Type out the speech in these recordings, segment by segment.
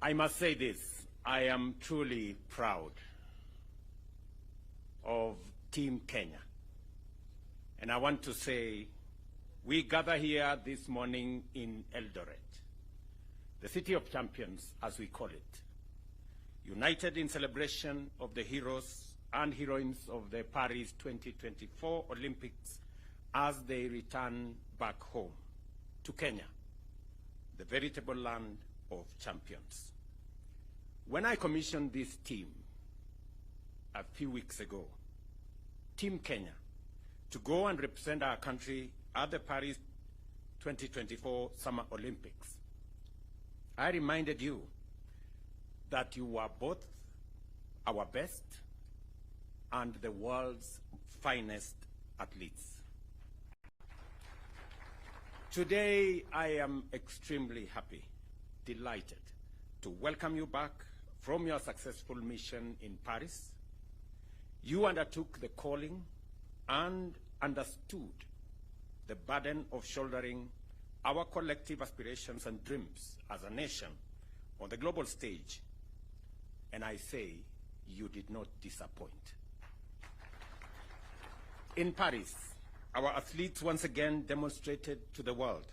I must say this, I am truly proud of Team Kenya. And I want to say, we gather here this morning in Eldoret, the city of champions, as we call it, united in celebration of the heroes and heroines of the Paris 2024 Olympics as they return back home to Kenya, the veritable land of champions. When I commissioned this team a few weeks ago, Team Kenya, to go and represent our country at the Paris 2024 Summer Olympics, I reminded you that you were both our best and the world's finest athletes. Today, I am extremely happy, delighted to welcome you back from your successful mission in Paris. You undertook the calling and understood the burden of shouldering our collective aspirations and dreams as a nation on the global stage. And I say, you did not disappoint. In Paris, our athletes once again demonstrated to the world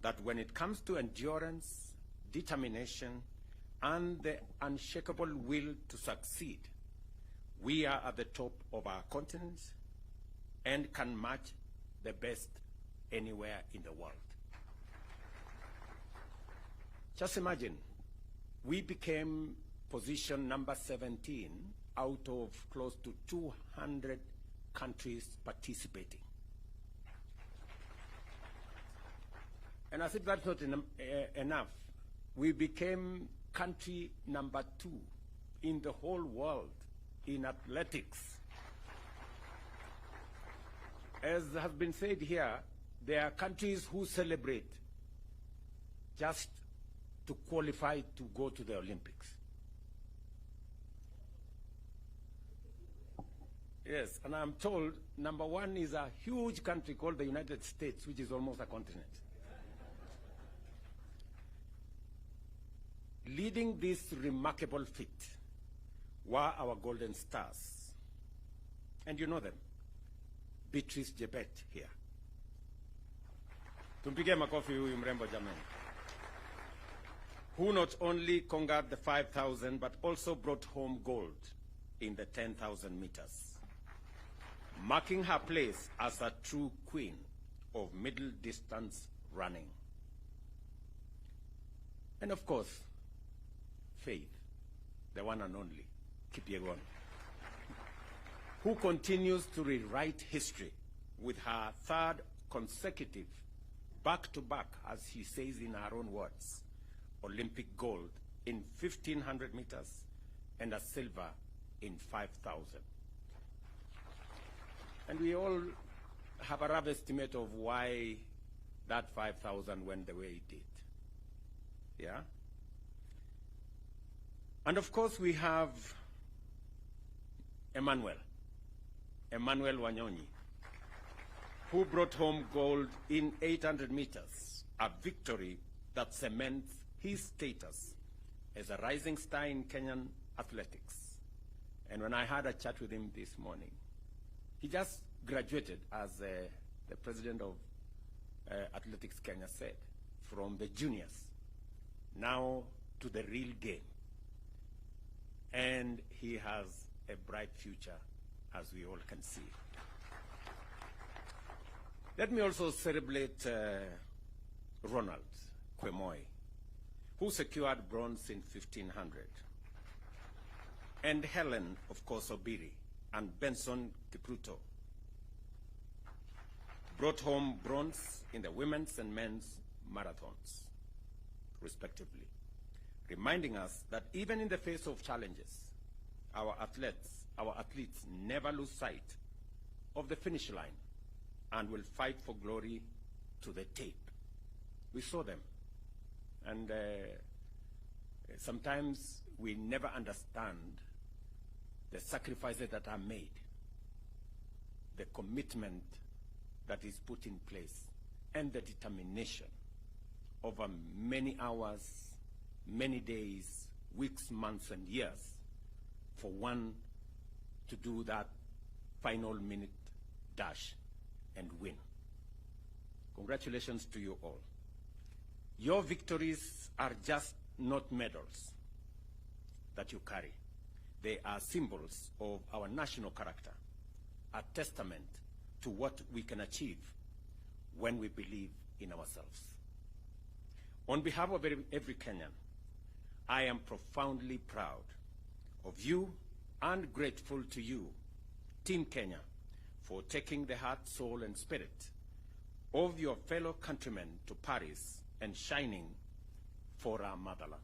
that when it comes to endurance, determination, and the unshakable will to succeed, we are at the top of our continent and can match the best anywhere in the world. Just imagine, we became position number 17 out of close to 200 countries participating. And as if that's not enough, we became country number 2 in the whole world in athletics. As has been said here, there are countries who celebrate just to qualify to go to the Olympics. Yes, and I'm told number 1 is a huge country called the United States, which is almost a continent. Leading this remarkable feat were our golden stars. And you know them. Beatrice here. Tumpige makofi huyu mrembo jamani. Who not only conquered the 5,000 but also brought home gold in the 10,000 meters, marking her place as a true queen of middle distance running. And of course, Faith, the one and only Kipyegon, who continues to rewrite history with her 3rd consecutive back-to-back, as she says in her own words, Olympic gold in 1,500 meters and a silver in 5,000. And we all have a rough estimate of why that 5,000 went the way it did. Yeah? And of course we have Emmanuel Wanyonyi, who brought home gold in 800 meters, a victory that cements his status as a rising star in Kenyan athletics. And when I had a chat with him this morning, he just graduated, as the president of Athletics Kenya said, from the juniors now to the real game. And he has a bright future, as we all can see. Let me also celebrate Ronald Kwemoy, who secured bronze in 1,500. And Helen, of course, Obiri, and Benson Kipruto brought home bronze in the women's and men's marathons, respectively, reminding us that even in the face of challenges, our athletes never lose sight of the finish line and will fight for glory to the tape. We saw them, and sometimes we never understand the sacrifices that are made, the commitment that is put in place, and the determination over many hours, many days, weeks, months, and years for one to do that final minute dash and win. Congratulations to you all. Your victories are just not medals that you carry. They are symbols of our national character, a testament to what we can achieve when we believe in ourselves. On behalf of every Kenyan, I am profoundly proud of you and grateful to you, Team Kenya, for taking the heart, soul, and spirit of your fellow countrymen to Paris and shining for our motherland.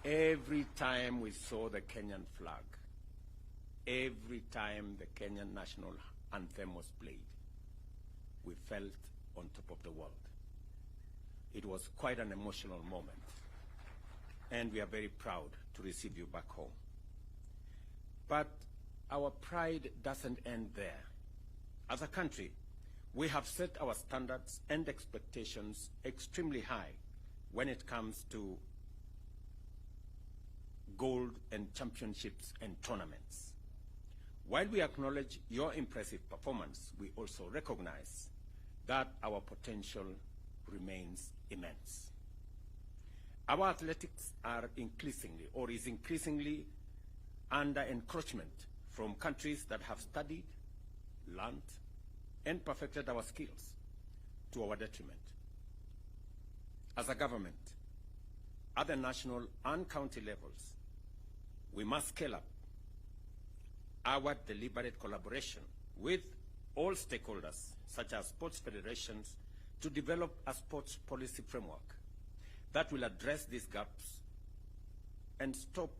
Every time we saw the Kenyan flag, every time the Kenyan national anthem was played, we felt on top of the world. It was quite an emotional moment, and we are very proud to receive you back home. But our pride doesn't end there. As a country, we have set our standards and expectations extremely high when it comes to gold and championships and tournaments. While we acknowledge your impressive performance, we also recognize that our potential remains immense. Our athletics are is increasingly under encroachment from countries that have studied, learned, and perfected our skills to our detriment. As a government, at the national and county levels, we must scale up our deliberate collaboration with all stakeholders, such as sports federations, to develop a sports policy framework that will address these gaps and stop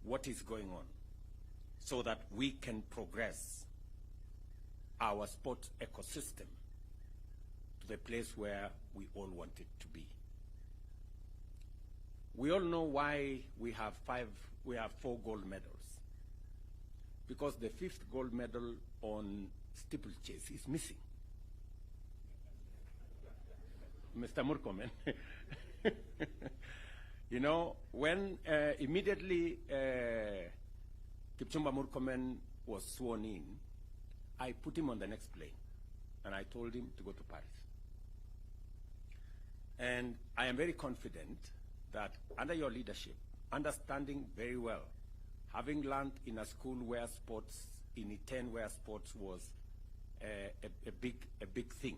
what is going on so that we can progress our sports ecosystem to the place where we all want it to be. We all know why we have 4 gold medals. Because the 5th gold medal on steeplechase is missing. Mr. Murkomen, you know, when immediately Kipchumba Murkomen was sworn in, I put him on the next plane, and I told him to go to Paris. And I am very confident that under your leadership, understanding very well, having learned in a school where sports, in Iten where sports was a big thing,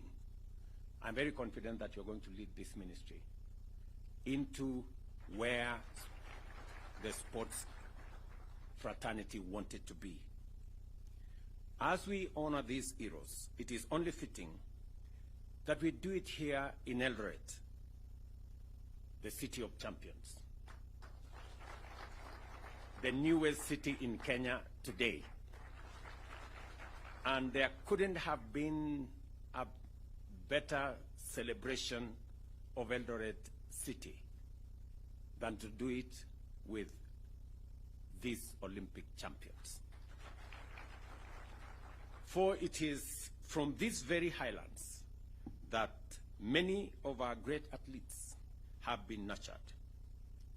I'm very confident that you're going to lead this ministry into where the sports fraternity wanted to be. As we honor these heroes, it is only fitting that we do it here in Eldoret, the city of champions, the newest city in Kenya today. And there couldn't have been a better celebration of Eldoret city than to do it with these Olympic champions. For it is from these very highlands that many of our great athletes have been nurtured.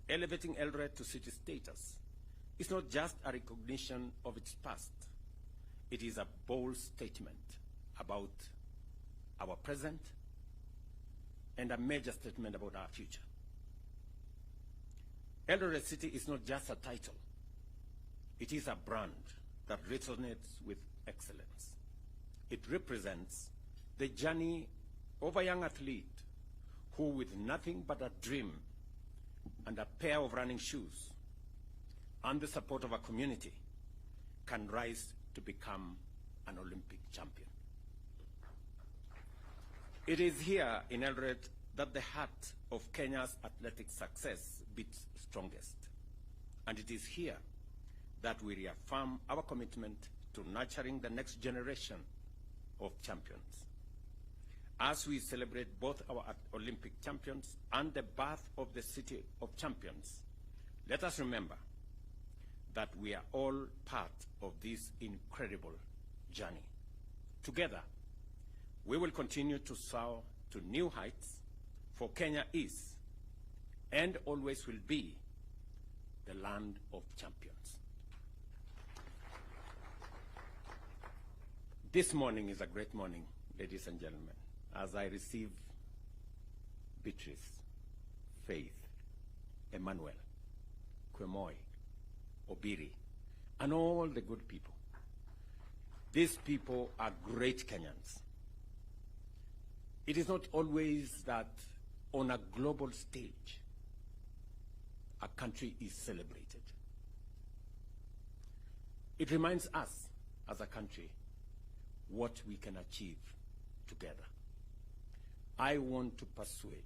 Elevating Eldoret to city status is not just a recognition of its past. It is a bold statement about our present and a major statement about our future. Eldoret City is not just a title. It is a brand that resonates with excellence. It represents the journey of a young athlete who, with nothing but a dream and a pair of running shoes and the support of a community, can rise to become an Olympic champion. It is here in Eldoret that the heart of Kenya's athletic success beats strongest. And it is here that we reaffirm our commitment to nurturing the next generation of champions. As we celebrate both our Olympic champions and the birth of the city of champions, let us remember that we are all part of this incredible journey. Together, we will continue to soar to new heights, for Kenya is and always will be the land of champions. This morning is a great morning, ladies and gentlemen, as I receive Beatrice, Faith, Emmanuel, Kwemoy, Obiri, and all the good people. These people are great Kenyans. It is not always that on a global stage, a country is celebrated. It reminds us as a country what we can achieve together. I want to persuade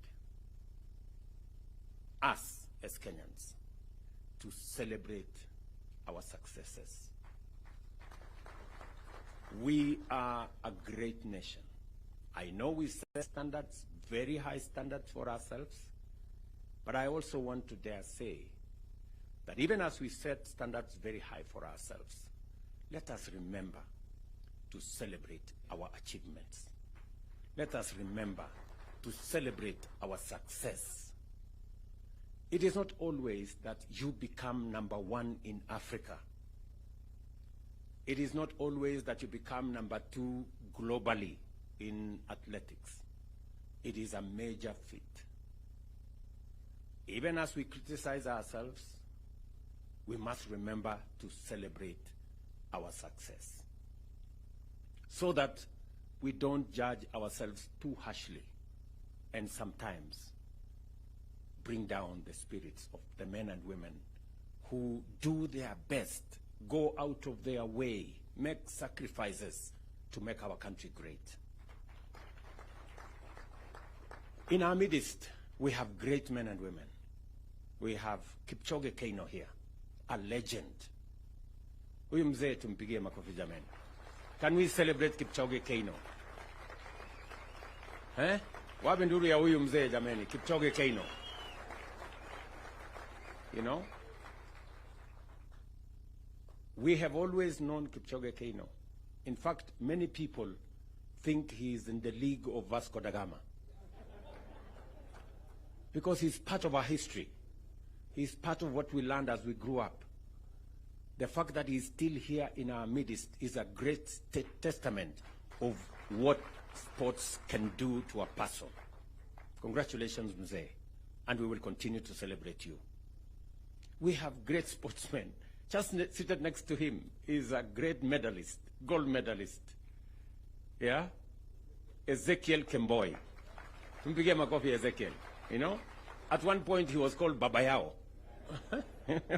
us as Kenyans to celebrate our successes. We are a great nation. I know we set standards, very high standards for ourselves, but I also want to dare say that even as we set standards very high for ourselves, let us remember to celebrate our achievements. Let us remember to celebrate our success. It is not always that you become number one in Africa. It is not always that you become number two globally in athletics. It is a major feat. Even as we criticize ourselves, we must remember to celebrate our success, so that we don't judge ourselves too harshly and sometimes bring down the spirits of the men and women who do their best, go out of their way, make sacrifices to make our country great. In our midst, we have great men and women. We have Kipyegon here, a legend. Huyu mzee tumpigie makofi jamani. Can we celebrate Kipyegon? Wapi nduru ya huyu mzee jamani, Kipyegon. You know? We have always known Kipyegon. In fact, many people think he is in the league of Vasco da Gama, because he's part of our history. He's part of what we learned as we grew up. The fact that he's still here in our midst is a great testament of what sports can do to a person. Congratulations, Mzee, and we will continue to celebrate you. We have great sportsmen. Just seated next to him is a great medalist, gold medalist. Yeah? Ezekiel Kemboi. Tumpigie makofi Ezekiel. You know? At one point he was called Babayao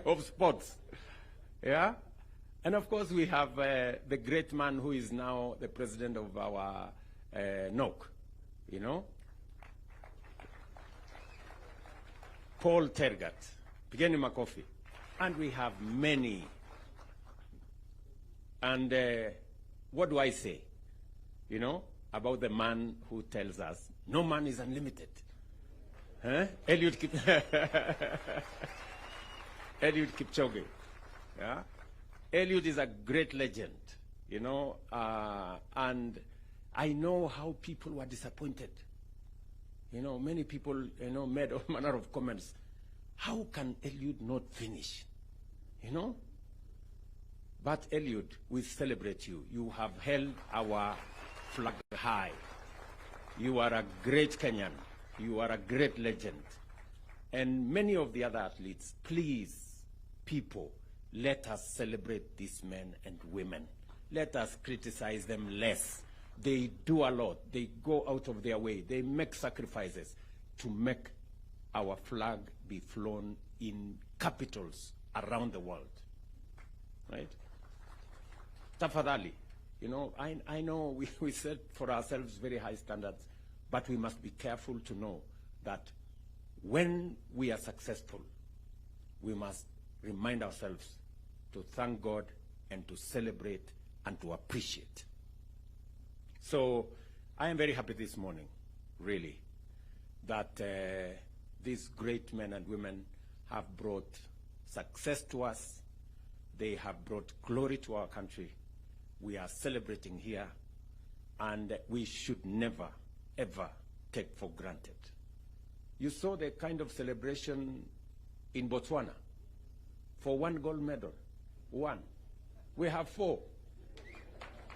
of sports. Yeah? And of course we have the great man who is now the president of our NOC. You know? Paul Tergat. Pigeni makofi. And we have many. And what do I say? You know, about the man who tells us, no man is unlimited. Eliud Kipchoge. Yeah? Eliud is a great legend, you know, and I know how people were disappointed. You know, many people, you know, made all manner of comments. How can Eliud not finish? You know? But Eliud, we celebrate you. You have held our flag high. You are a great Kenyan. You are a great legend. And many of the other athletes, please, people, let us celebrate these men and women. Let us criticize them less. They do a lot. They go out of their way. They make sacrifices to make our flag be flown in capitals around the world. Right? Tafadhali, you know, I know we set for ourselves very high standards, but we must be careful to know that when we are successful, we must remind ourselves to thank God and to celebrate and to appreciate. So I am very happy this morning, really, that these great men and women have brought success to us. They have brought glory to our country. We are celebrating here, and we should never, ever take for granted You saw the kind of celebration in Botswana for 1 gold medal. 1. We have 4.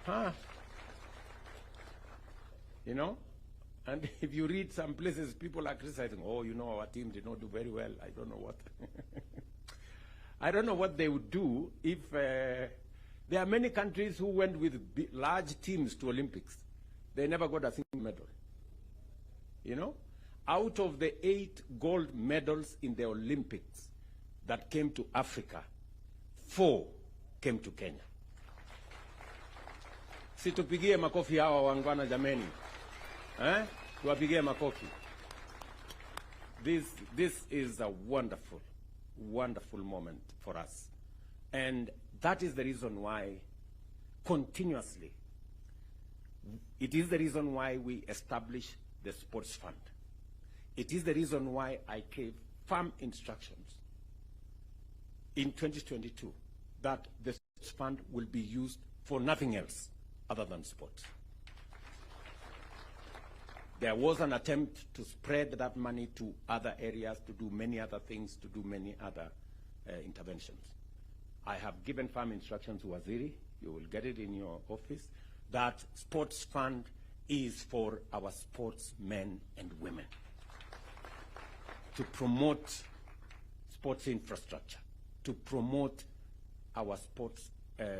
Huh? You know? And if you read some places, people are criticizing, oh, you know, our team did not do very well. I don't know what. I don't know what they would do if there are many countries who went with large teams to Olympics. They never got a single medal. You know? Out of the 8 gold medals in the Olympics that came to Africa, 4 came to Kenya. Situpigie makofi hawa wangwana jameni. Tuwapigie makofi. This is a wonderful, wonderful moment for us. And that is the reason why continuously, it is the reason why we establish the sports fund. It is the reason why I gave firm instructions in 2022 that the sports fund will be used for nothing else other than sports. There was an attempt to spread that money to other areas, to do many other things, to do many other interventions. I have given firm instructions to Waziri, you will get it in your office, that sports fund is for our sportsmen and women, to promote sports infrastructure, to promote our sports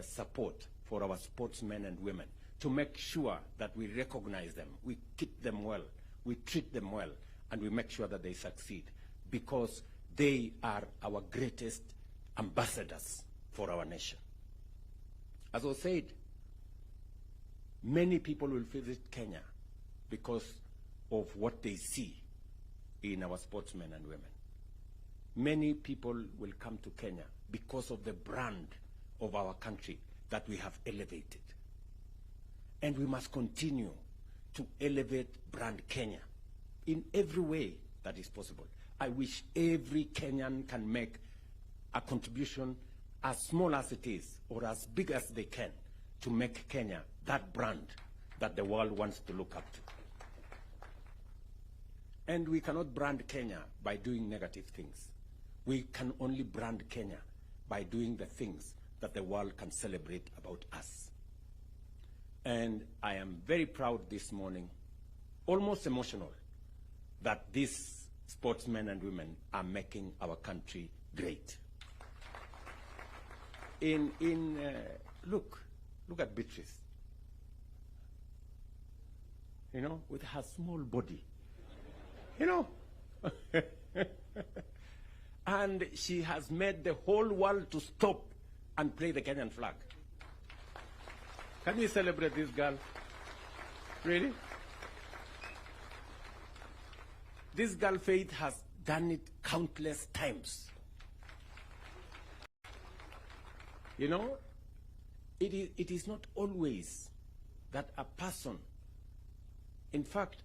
support for our sportsmen and women, to make sure that we recognize them, we keep them well, we treat them well, and we make sure that they succeed, because they are our greatest ambassadors for our nation. As I said, many people will visit Kenya because of what they see in our sportsmen and women. Many people will come to Kenya because of the brand of our country that we have elevated. And we must continue to elevate brand Kenya in every way that is possible. I wish every Kenyan can make a contribution, as small as it is, or as big as they can, to make Kenya that brand that the world wants to look up to. And we cannot brand Kenya by doing negative things. We can only brand Kenya by doing the things that the world can celebrate about us. And I am very proud this morning, almost emotional, that these sportsmen and women are making our country great. Look at Beatrice. You know, with her small body. You know, and she has made the whole world to stop and play the Kenyan flag. Can we celebrate this girl? Really? This girl, Faith, has done it countless times. You know, it is not always that a person, in fact,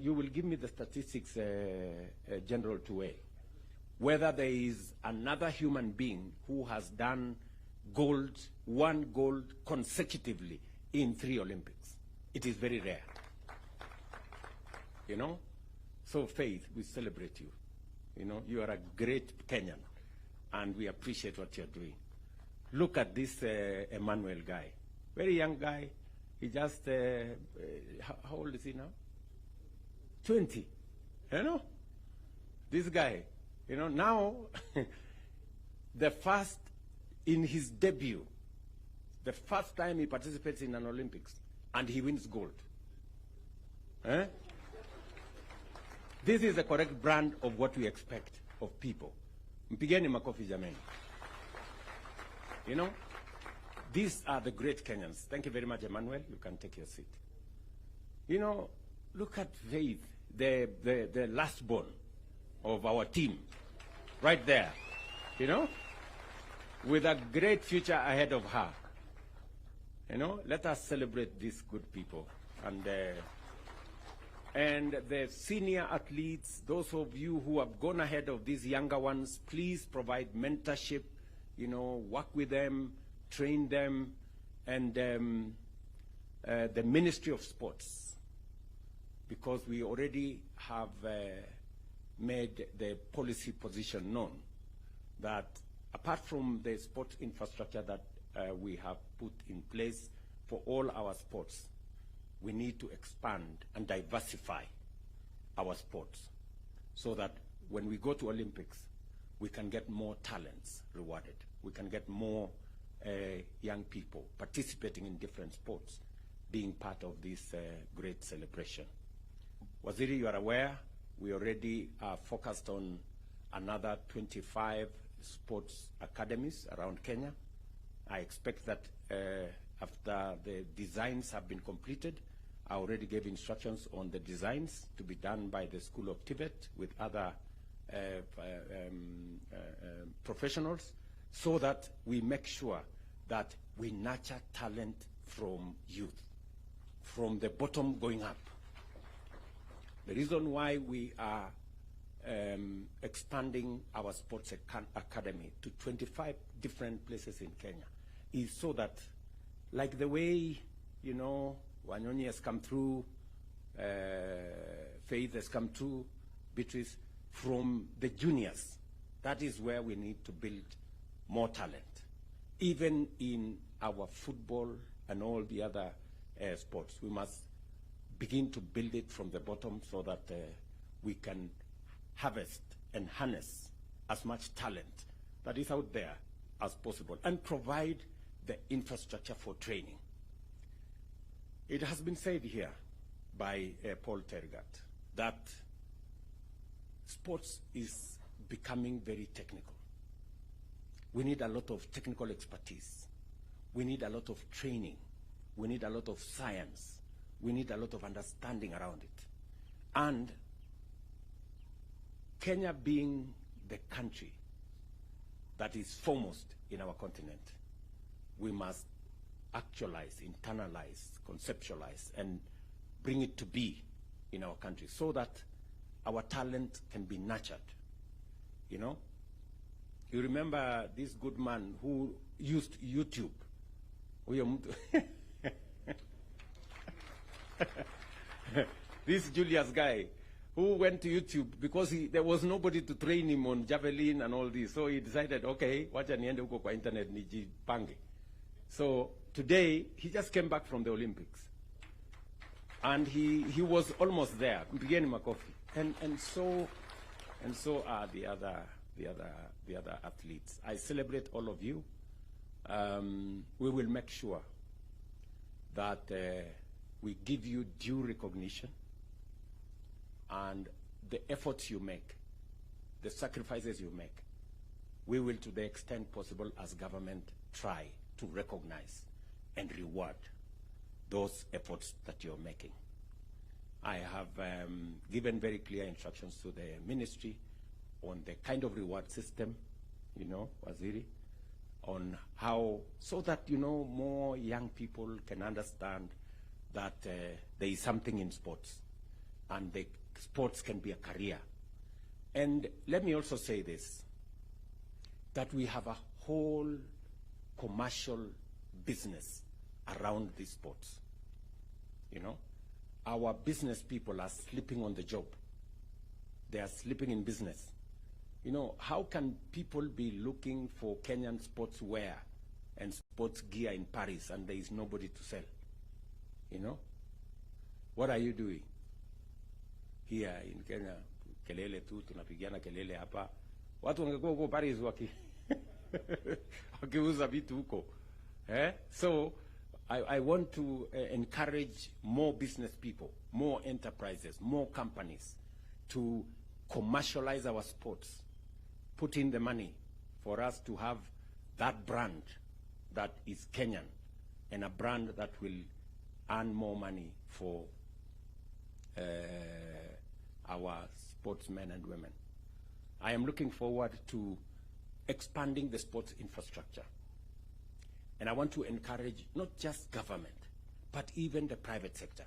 you will give me the statistics, General Tuwe, whether there is another human being who has done one gold consecutively in 3 Olympics. It is very rare. You know? So Faith, we celebrate you. You know, you are a great Kenyan, and we appreciate what you're doing. Look at this Emmanuel guy, very young guy. He just, how old is he now? 20, you know? This guy, you know, now, the first, in his debut, the first time he participates in an Olympics, and he wins gold. This is the correct brand of what we expect of people. Mpigeni makofi jameni. You know, these are the great Kenyans. Thank you very much, Emmanuel. You can take your seat. You know, look at Faith, the last born of our team, right there, you know, with a great future ahead of her. You know, let us celebrate these good people. And the senior athletes, those of you who have gone ahead of these younger ones, please provide mentorship, you know, work with them, train them, and the Ministry of Sports, because we already have made the policy position known that apart from the sports infrastructure that we have put in place for all our sports, we need to expand and diversify our sports so that when we go to Olympics, we can get more talents rewarded. We can get more young people participating in different sports, being part of this great celebration. Waziri, you are aware, we already are focused on another 25 sports academies around Kenya. I expect that after the designs have been completed, I already gave instructions on the designs to be done by the School of Tibet with other professionals, so that we make sure that we nurture talent from youth, from the bottom going up. The reason why we are expanding our sports academy to 25 different places in Kenya is so that, like the way, you know, Wanyonyi has come through, Faith has come through, Beatrice, from the juniors, that is where we need to build more talent. Even in our football and all the other sports, we must begin to build it from the bottom so that we can harvest and harness as much talent that is out there as possible and provide the infrastructure for training. It has been said here by Paul Tergat that sports is becoming very technical. We need a lot of technical expertise. We need a lot of training. We need a lot of science. We need a lot of understanding around it. And Kenya being the country that is foremost in our continent, we must actualize, internalize, conceptualize, and bring it to be in our country so that our talent can be nurtured. You know? You remember this good man who used YouTube. This Julius guy who went to YouTube because there was nobody to train him on javelin and all this. So he decided, okay, wacha niende huko kwa internet nijipange. So today, he just came back from the Olympics. And he was almost there. Mpigeni makofi. And so are the other athletes. I celebrate all of you. We will make sure that we give you due recognition, and the efforts you make, the sacrifices you make, we will, to the extent possible as government, try to recognize and reward those efforts that you're making. I have given very clear instructions to the ministry on the kind of reward system, you know, Waziri, on how, so that, you know, more young people can understand that there is something in sports, and the sports can be a career. And let me also say this, that we have a whole commercial business around these sports. You know, our business people are sleeping on the job. They are sleeping in business. You know, how can people be looking for Kenyan sports wear and sports gear in Paris and there is nobody to sell? You know? What are you doing? Here in Kenya, kelele tu, tunapigiana kelele hapa. Watu wangekuwa huko Paris wakiuza vitu huko. So I want to encourage more business people, more enterprises, more companies to commercialize our sports, put in the money for us to have that brand that is Kenyan, and a brand that will earn more money for our sportsmen and women. I am looking forward to expanding the sports infrastructure. And I want to encourage not just government, but even the private sector.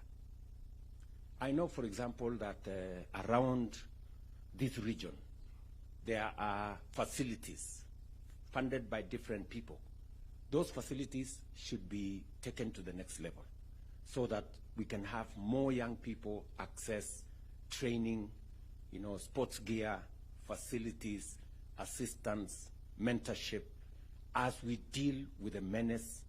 I know, for example, that around this region, there are facilities funded by different people. Those facilities should be taken to the next level so that we can have more young people access training sports gear, facilities, assistance, mentorship, as we deal with the menace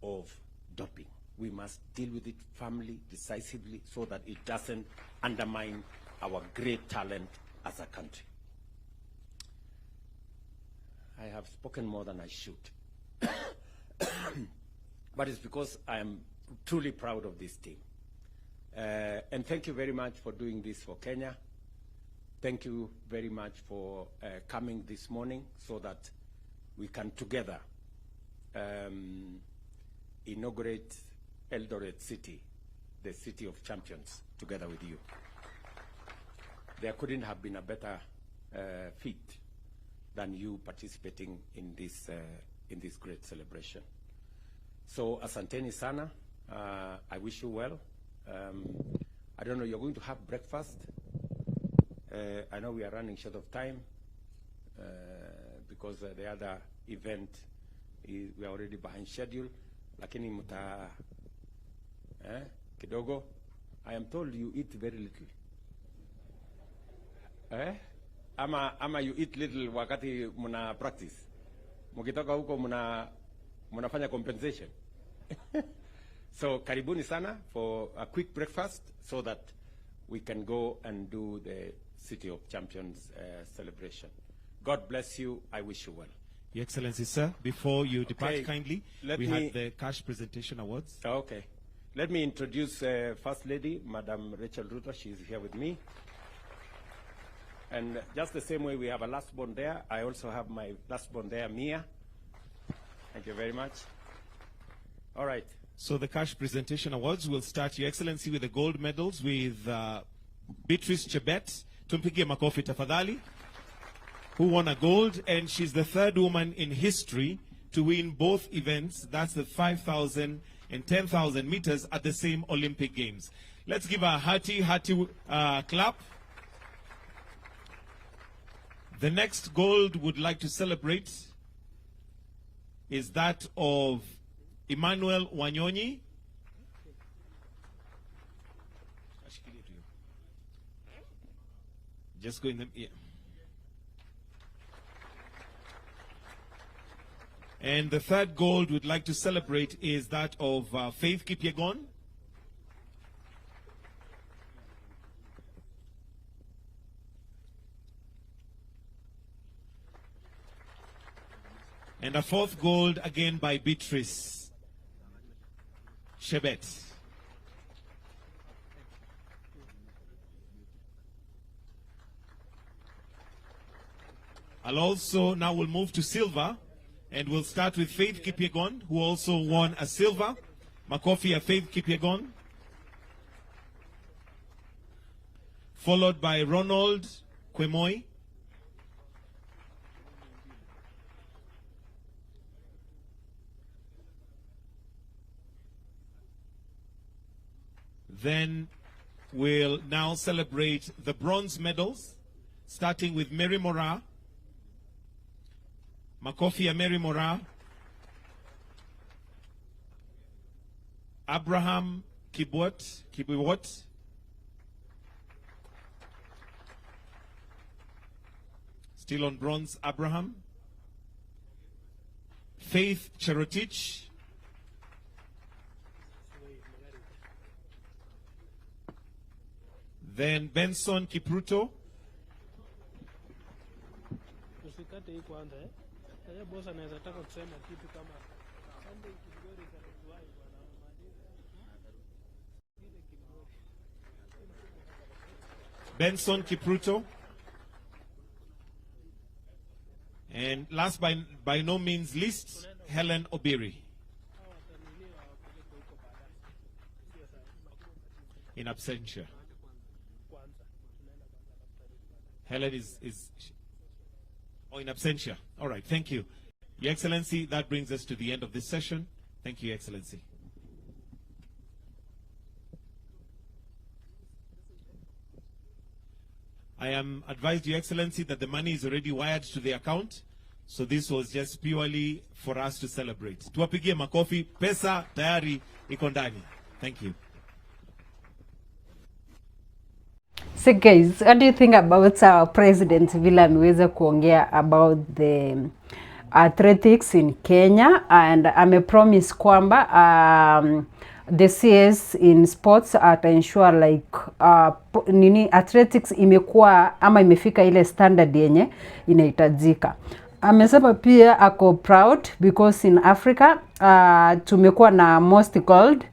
of doping. We must deal with it firmly, decisively, so that it doesn't undermine our great talent as a country. I have spoken more than I should. But it's because I am truly proud of this team. And thank you very much for doing this for Kenya. Thank you very much for coming this morning so that we can together inaugurate Eldoret City, the city of champions, together with you. There couldn't have been a better feat than you participating in this great celebration. So asanteni sana. I wish you well. I don't know, you're going to have breakfast. I know we are running short of time because the other event we are already behind schedule. Lakini muta kidogo. I am told you eat very little. Ama you eat little wakati muna practice. Mukitoka huko munafanya compensation. So karibuni sana for a quick breakfast so that we can go and do the City of Champions celebration. God bless you. I wish you well. Your Excellency, sir, before you depart kindly, we had the cash presentation awards. Okay. Let me introduce First Lady, Madam Rachel Ruto. She's here with me. And just the same way we have a last born there, I also have my last born there, Mia. Thank you very much. All right. So the cash presentation awards will start, Your Excellency, with the gold medals with Beatrice Chebet. Tumpigie makofi tafadhali, who won a gold, and she's the third woman in history to win both events. That's the 5,000 and 10,000 meters at the same Olympic Games. Let's give a hearty clap. The next gold would like to celebrate is that of Emmanuel Wanyonyi. Just go in the... Yeah. And the third gold we'd like to celebrate is that of Faith Kipyegon. And a fourth gold again by Beatrice Chebet. Now we'll move to silver, and we'll start with Faith Kipyegon, who also won a silver. Makofi ya Faith Kipyegon. Followed by Ronald Kwemoi. Then we'll now celebrate the bronze medals, starting with Mary Mora. Makofi ya Mary Mora. Abraham Kibiwot. Still on bronze, Abraham. Faith Cherotich. Then Benson Kipruto. Benson Kipruto. And last by no means least, Helen Obiri. In absentia. Helen is in absentia. All right, thank you. Your Excellency, that brings us to the end of this session. Thank you, Your Excellency. I am advised, Your Excellency, that the money is already wired to the account. So this was just purely for us to celebrate. Tuwapigie makofi, pesa tayari iko ndani. Thank you. So guys, what do you think about our president vile ameweza kuongea about the athletics in Kenya, and amepromise kwamba the CS in sports ata ensure like nini athletics imekuwa ama imefika ile standard yenye inahitajika. Amesema pia ako proud because in Africa tumekuwa na most gold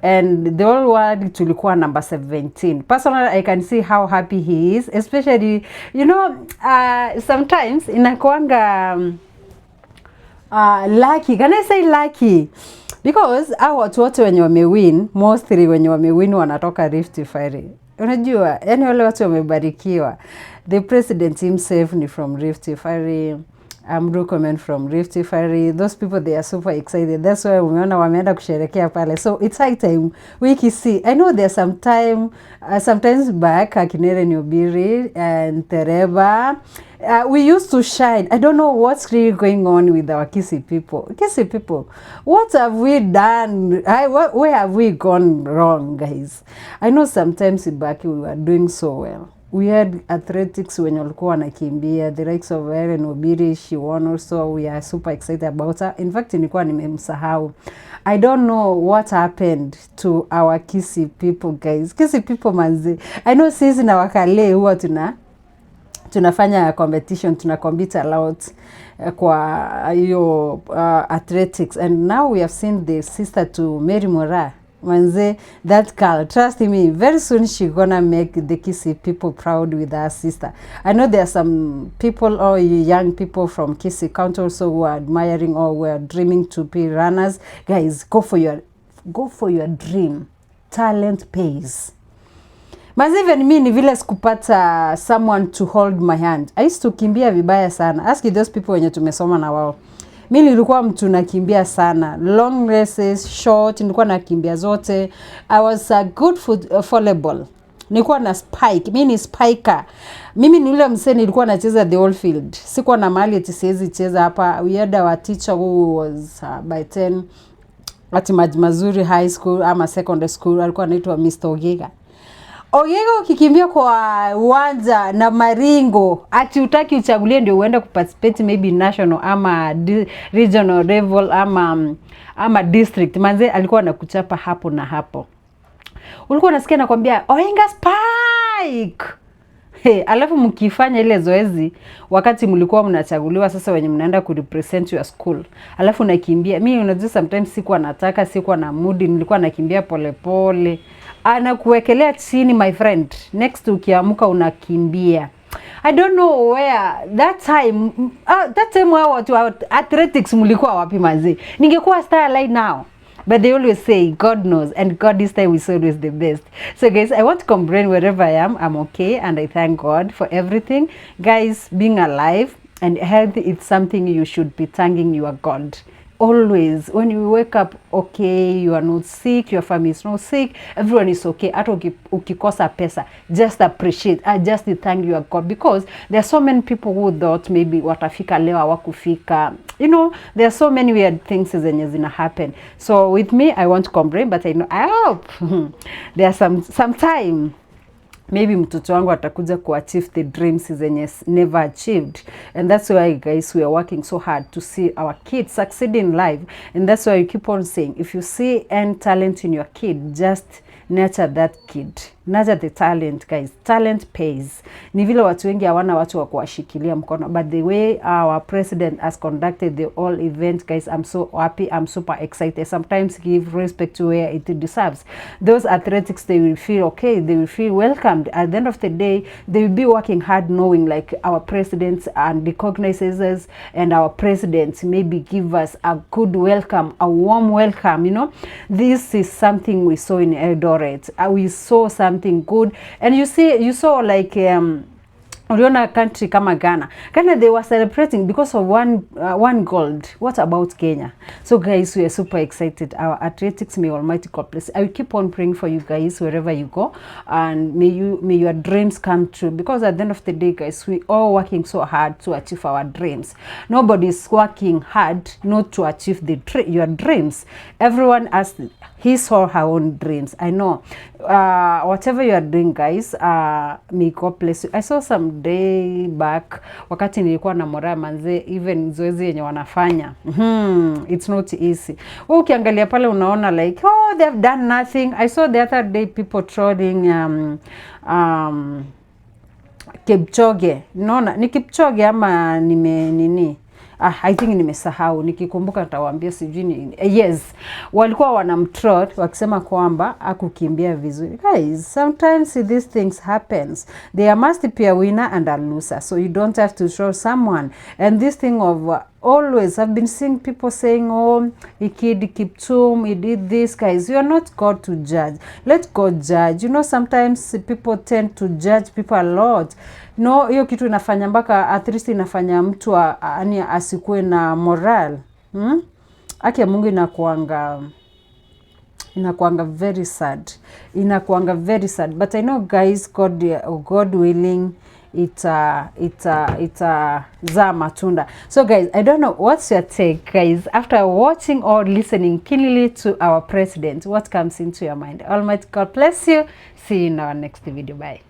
and the whole world tulikuwa number 17. Personally, I can see how happy he is, especially, you know, sometimes inakuanga lucky. Can I say lucky? Because hao watu wote wenye wamewin, mostly wenye wamewin wanatoka Rift Valley. Unajua, yani wale watu wamebarikiwa. The president himself ni from Rift Valley. Ruto from Rift Valley. Those people, they are super excited. That's why umeona wameenda kusherekea pale. So it's high time we can see. I know there's some time, sometimes back, Akinere Nyobiri and Tereba, we used to shine. I don't know what's really going on with our Kisii people. Kisii people, what have we done? Where have we gone wrong, guys? I know sometimes back we were doing so well. We had athletics when walikuwa wanakimbia, the likes of Ellen Obiri, she won also. We are super excited about her. In fact, nilikuwa nimemsahau. I don't know what happened to our Kisii people, guys. Kisii people manzi. I know sisi na wakale huwa tunafanya competition, compete a lot kwa hiyo athletics, and now we have seen the sister to Mary Mora. Manze, that girl, trust me, very soon she gonna make the Kisii people proud with her sister. I know there are some people or young people from Kisii County also who are admiring or who are dreaming to be runners. Guys, go for your dream. Talent pays. Manze, even me ni vile sikupata someone to hold my hand. I used to kimbia vibaya sana. Ask those people wenye tumesoma na wao. Mimi nilikuwa mtu nakimbia sana. Long races, short, nilikuwa nakimbia zote. I was a good volleyball. Nilikuwa na spike. Mimi ni spiker. Mimi ni yule msee nilikuwa nacheza the whole field. Sikuwa na mahali eti siwezi cheza hapa. We had our teacher who was by 10 at Mazuri High School ama secondary school. Alikuwa anaitwa Mr. Ogega. Ogega ukikimbia kwa uwanja na maringo, ati utaki uchagulie ndio uende kuparticipate maybe national ama regional level ama district. Manze alikuwa anakuchapa hapo na hapo. Ulikuwa unasikia nakwambia, "Oinga spike." Hey, alafu mkifanya ile zoezi wakati mlikuwa mnachaguliwa sasa wenye mnaenda ku represent your school. Alafu nakimbia. Mimi unajua sometimes sikuwa nataka, sikuwa na mood, nilikuwa nakimbia pole pole. Anakuwekelea chini my friend. Next ukiamka unakimbia. I don't know where that time watu athletics mlikuwa wapi manzi. Ningekuwa starlight now. But they always say, God knows, and God this time is always the best. So guys, I want to complain wherever I am. I'm okay, and I thank God for everything. Guys, being alive and healthy, it's something you should be thanking your God. Always, when you wake up, okay, you are not sick, your family is not sick, everyone is okay. Hata ukikosa pesa, just appreciate, just thank your God, because there are so many people who thought maybe watafika leo hawakufika. You know, there are so many weird things zenye zina happen. So with me, I want to complain, but I hope there are some time maybe mtoto wangu atakuja achieve the dreams zenye never achieved. And that's why, guys, we are working so hard to see our kids succeed in life. And that's why you keep on saying, if you see any talent in your kid, just nurture that kid. Nurture the talent, guys. Talent pays. Ni vile watu wengi hawana watu wa kuwashikilia mkono. But the way our president has conducted the whole event, guys, I'm so happy. I'm super excited. Sometimes give respect to where it deserves. Those athletics, they will feel okay. They will feel welcomed. At the end of the day, they will be working hard knowing like our presidents and recognizes us, and our presidents maybe give us a good welcome, a warm welcome, you know. This is something we saw in Eldoret. We saw something good, and you saw like uliona country kama Ghana, they were celebrating because of one gold. What about Kenya? So guys, we are super excited. Our athletics, may Almighty God bless. I will keep on praying for you guys wherever you go, and may your dreams come true, because at the end of the day, guys, we all working so hard to achieve our dreams. Nobody is working hard not to achieve your dreams. Everyone has his or her own dreams. I know whatever you are doing guys, may God bless you. I saw some day back wakati nilikuwa na Mora manze, even zoezi yenye wanafanya it's not easy. Ukiangalia pale unaona like oh they've done nothing. I saw the other day people trolling Kipchoge. Naona ni Kipchoge ama nini? I think nimesahau, nikikumbuka nitawaambia sijui yes, walikuwa wanamtrot wakisema kwamba akukimbia vizuri. Guys, sometimes these things happens. There must be a winner and a loser, so you don't have to show someone. And this thing of always I've been seeing people saying oh he kid Kiptum, he did this. Guys, you are not God to judge. Let God judge. You know, sometimes people tend to judge people a lot. No, hiyo kitu inafanya mpaka at least inafanya mtu yani asikue na moral. Haki ya Mungu inakuanga very sad. Inakuanga very sad. But I know guys, God willing, ita za matunda. So guys, I don't know what's your take guys after watching or listening keenly to our president. What comes into your mind? Almighty God bless you. See you in our next video. Bye.